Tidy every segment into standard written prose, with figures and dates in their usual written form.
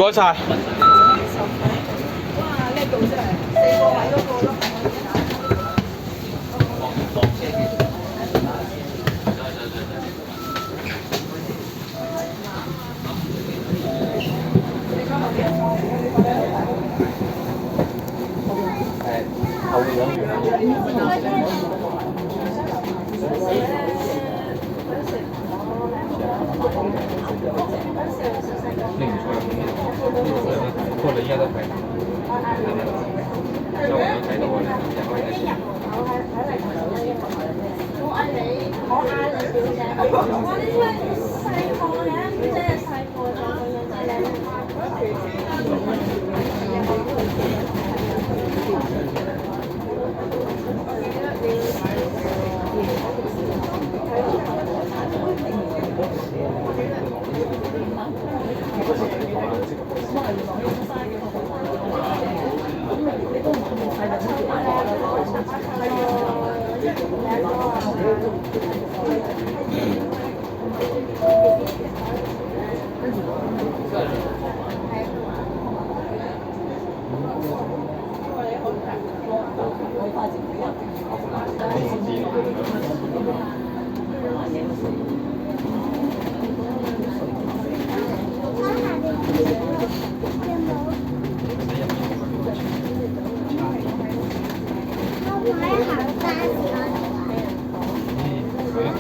該晒。不過你依家都睇，周圍都睇到嘅，又可以睇到。我嗌你，表姐。我呢啲細貨嘅，表姐係細貨就咁樣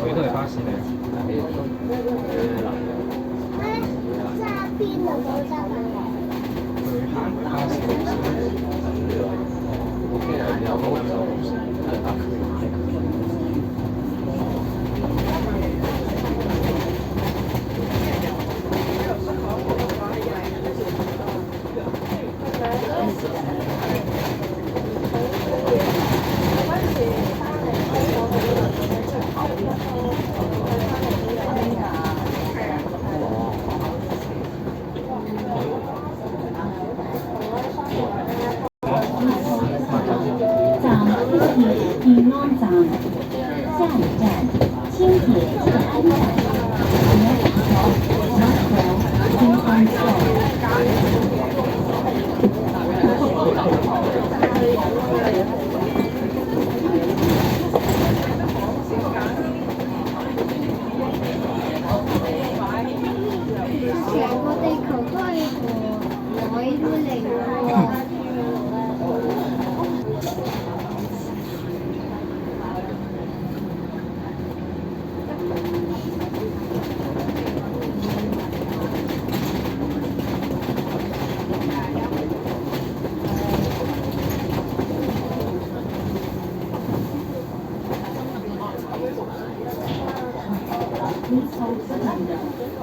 佢都係巴士嚟。邊度都得啊！佢行巴士路平安站，下一站轻铁建安站。Next stop, Maxwell King Kong Store。成個地球都係個海都嚟喎。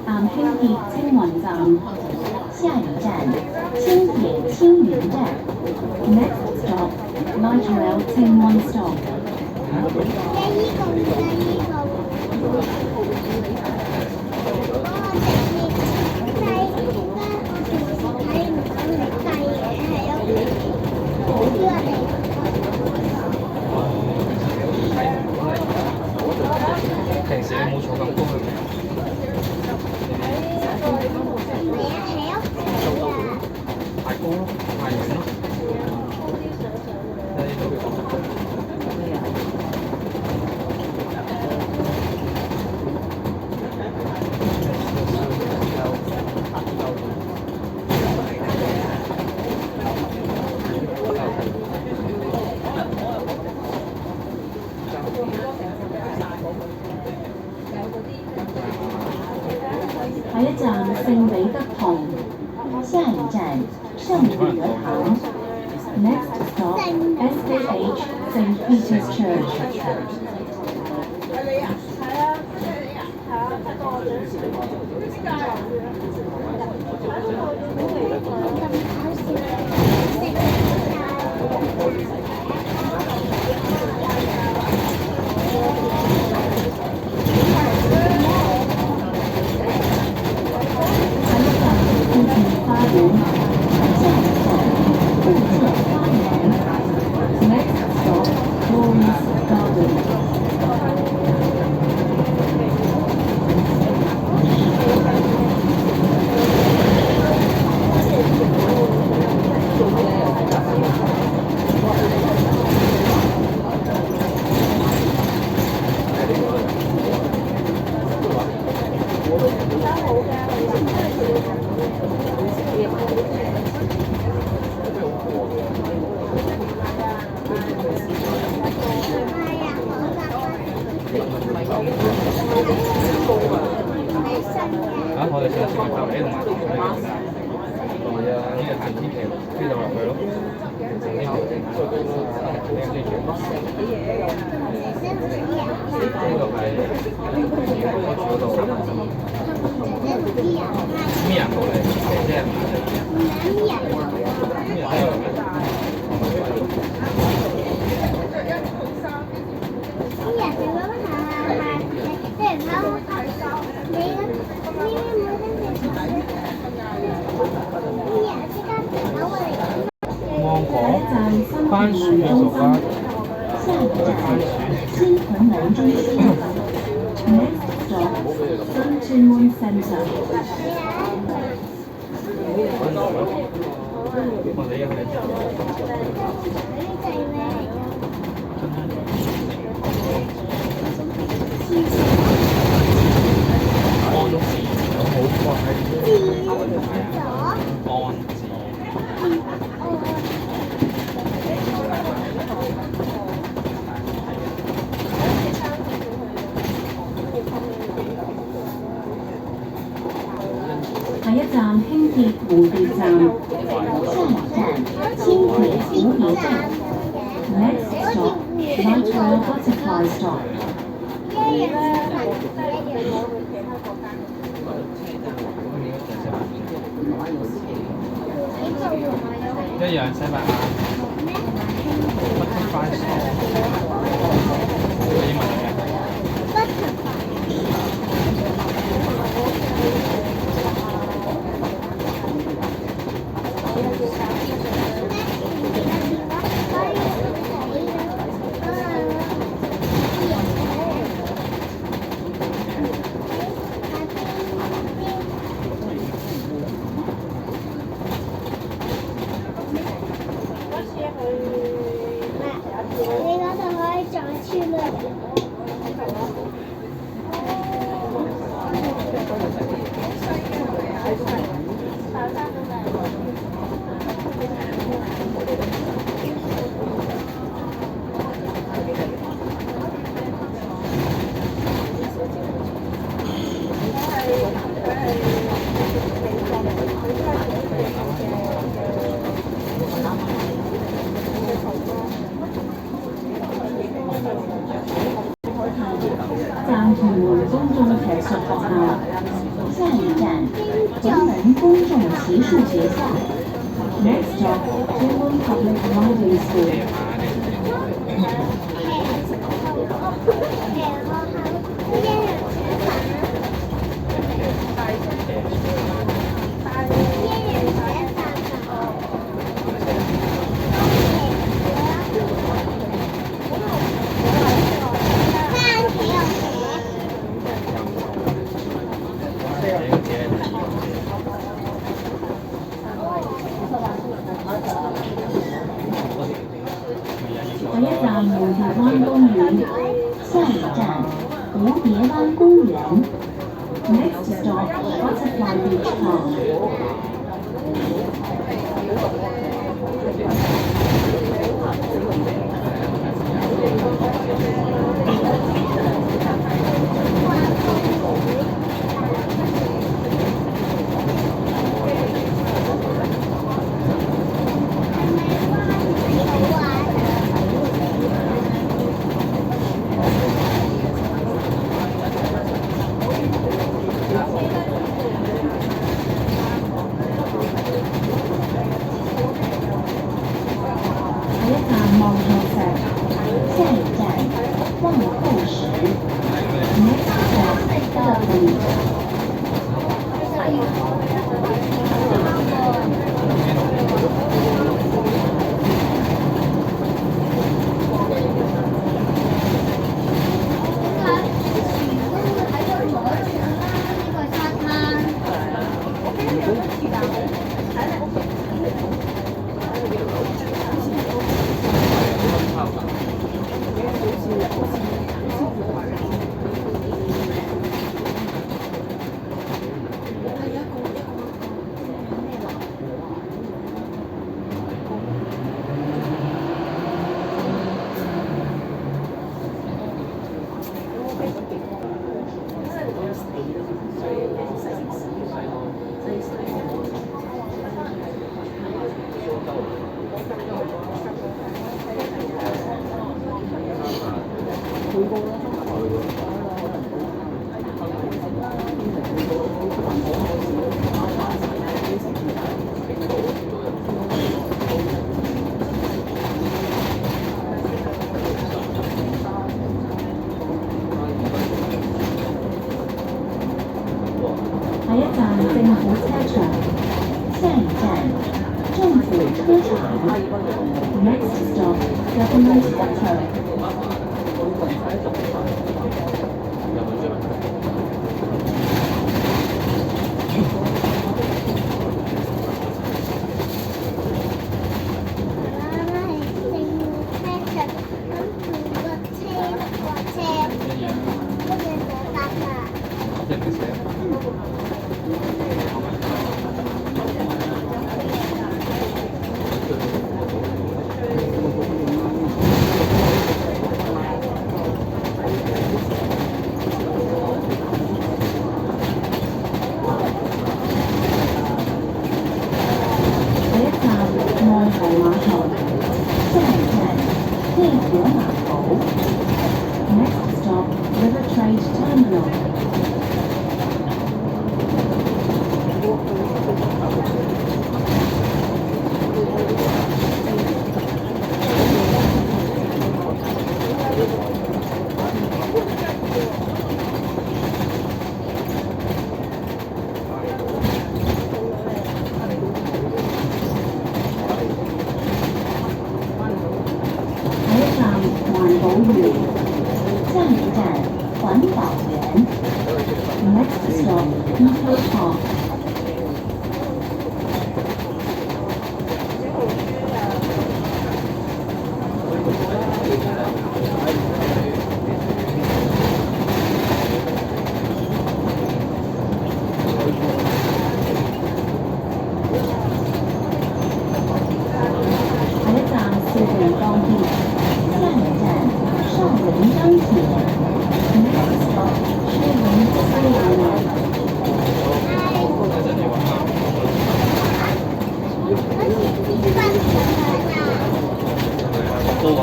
淡輕鐵青雲站，下一站輕鐵青雲站。Next stop, Light Rail 青灣 Stop。平時你冇坐咁高去咩？太高咯，太遠咯。下一站聖彼得堂，下一站聖彼得堂。Next stop, SKH St. Peter's Church。同埋糖水用㗎。係啊，呢個行天橋飛到落去咯。呢個呢個呢個呢個係我住嗰度。咩人過嚟？即係咩人喺度？芒果、番薯嘅熟啦，下一站新屯门中心。Next stop, Sun Chunmun Center. 我哋一去。安置有好快。安置。下一站輕鐵蝴蝶站，下一站輕鐵蝴蝶站。Next stop, Nitro Butterfly Stop. 一樣西班牙。Butterfly Stop。呢個英文嚟嘅。站屯門公眾騎術學校，下一站屯門公眾騎術學校。Next stop, Tuen Public Riding School. 下一站蝴蝶灣公園，下一站蝴蝶灣公園。Next stop, Butterfly Beach Park. 下下一站政府車場，下一站政府車場。Next stop Government Depot。即係寫。下一站愛河碼頭，下一站佩河碼頭。Next stop River Trade Terminal。下一站環保園，下一站環保園。Next stop Eco Park。下一站少地港鐵，下一站少林張鐵。Next stop 少林西路。都話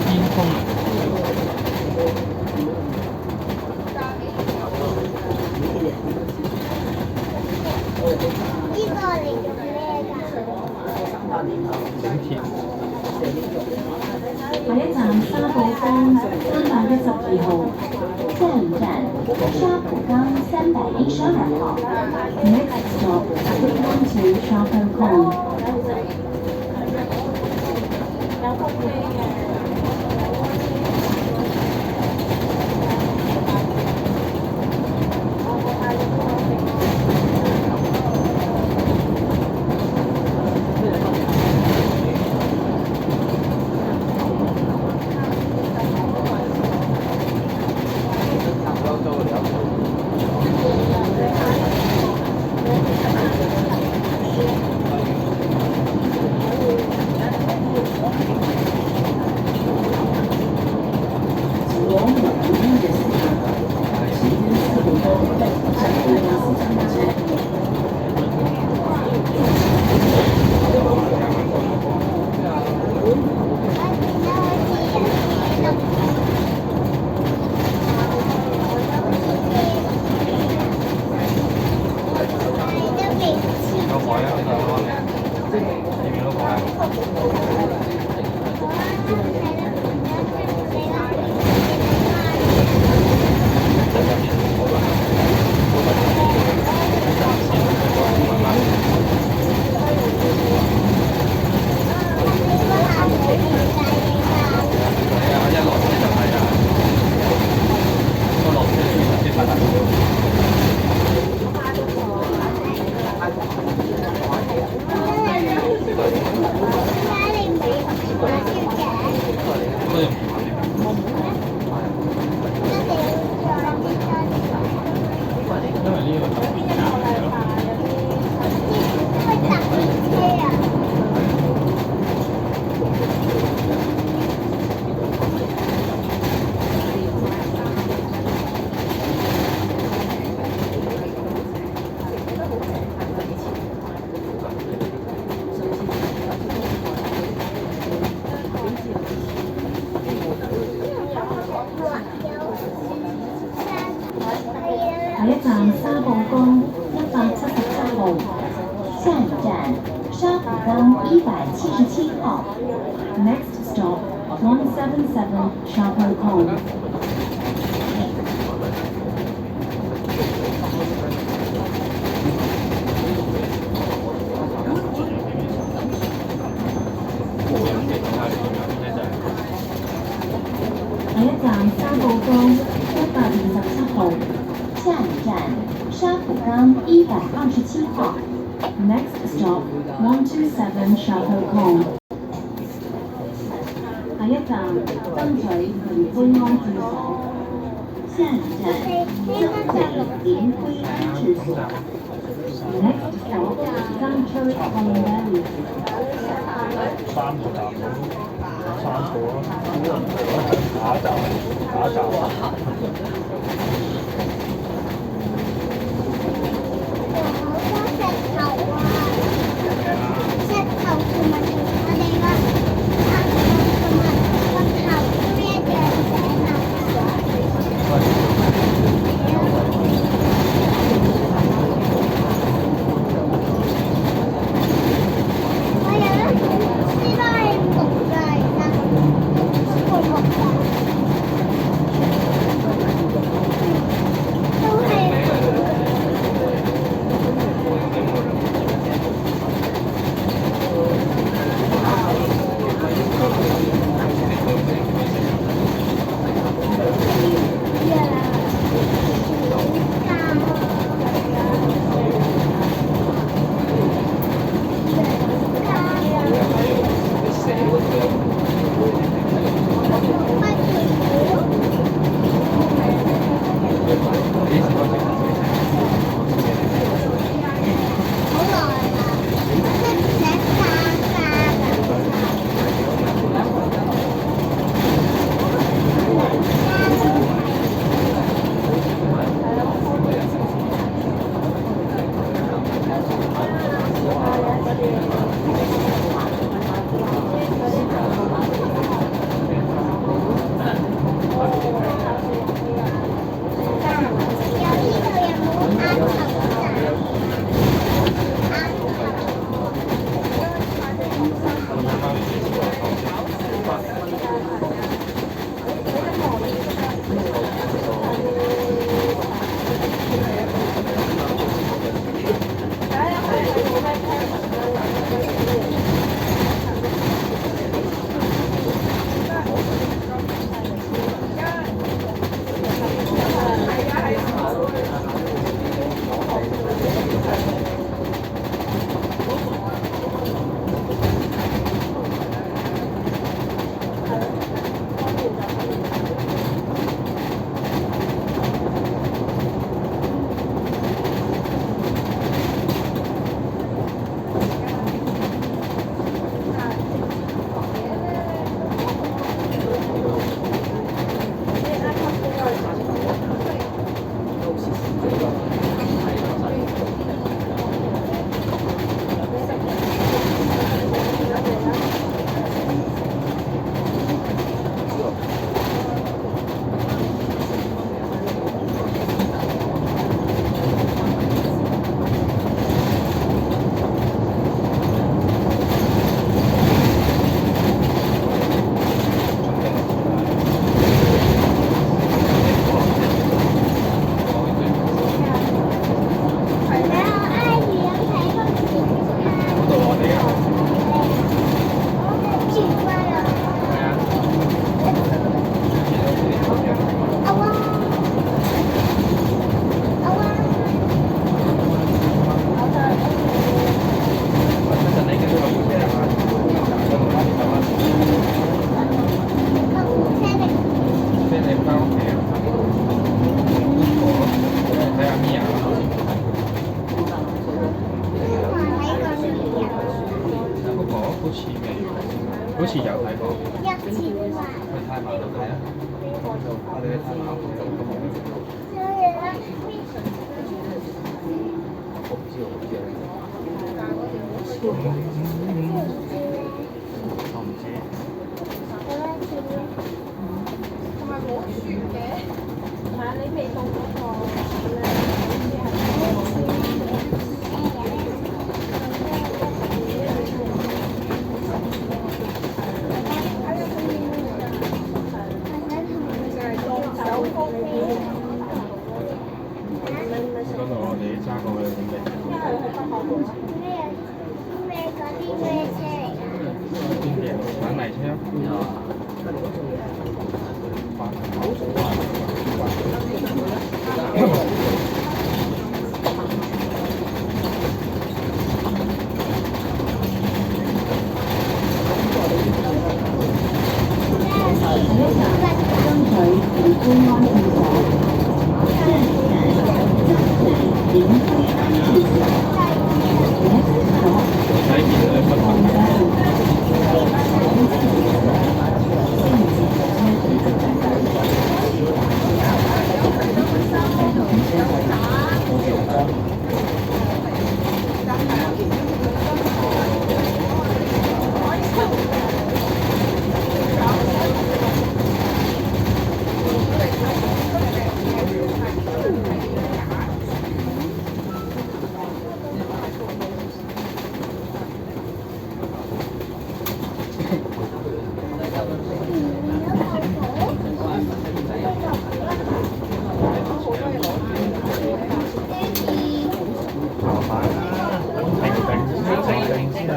天空呢個嚟做咩㗎？整鐵。下一站沙浦江312號，下一站沙浦江312號。Next stop Woodland to Shako Kong。有福氣嘅。有海啊，呢個見唔見到海啊？係啊，一落車就係啊，一落車就即刻點解你唔係馬小姐？沙浦冈177号。Next stop 177 Chapeau Kong。下一站沙浦江127號。下一站沙浦江127號。Next stop 127 Chapeau Kong。下一站爭取聯歡安置所。下一站爭取聯歡安置所。Next stop 爭取 Home Valley。三個站三個咯，下一站下一站啊！好似有睇過。一次嘛。去太麻度睇啊！我哋去太麻度做個夢。我唔知我唔知我唔知。同埋冇雪嘅。係啊，你未到嗰個。爭取與公安線上，下一站爭取臨滙安線上。Next stop，睇見佢不同麻煩啦，停先啊，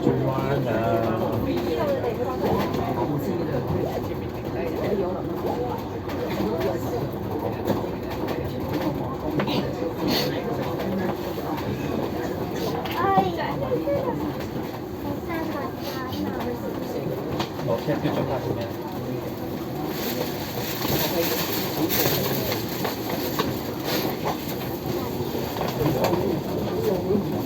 轉彎啊！哎，我3個3啊！落車標準牌係咩？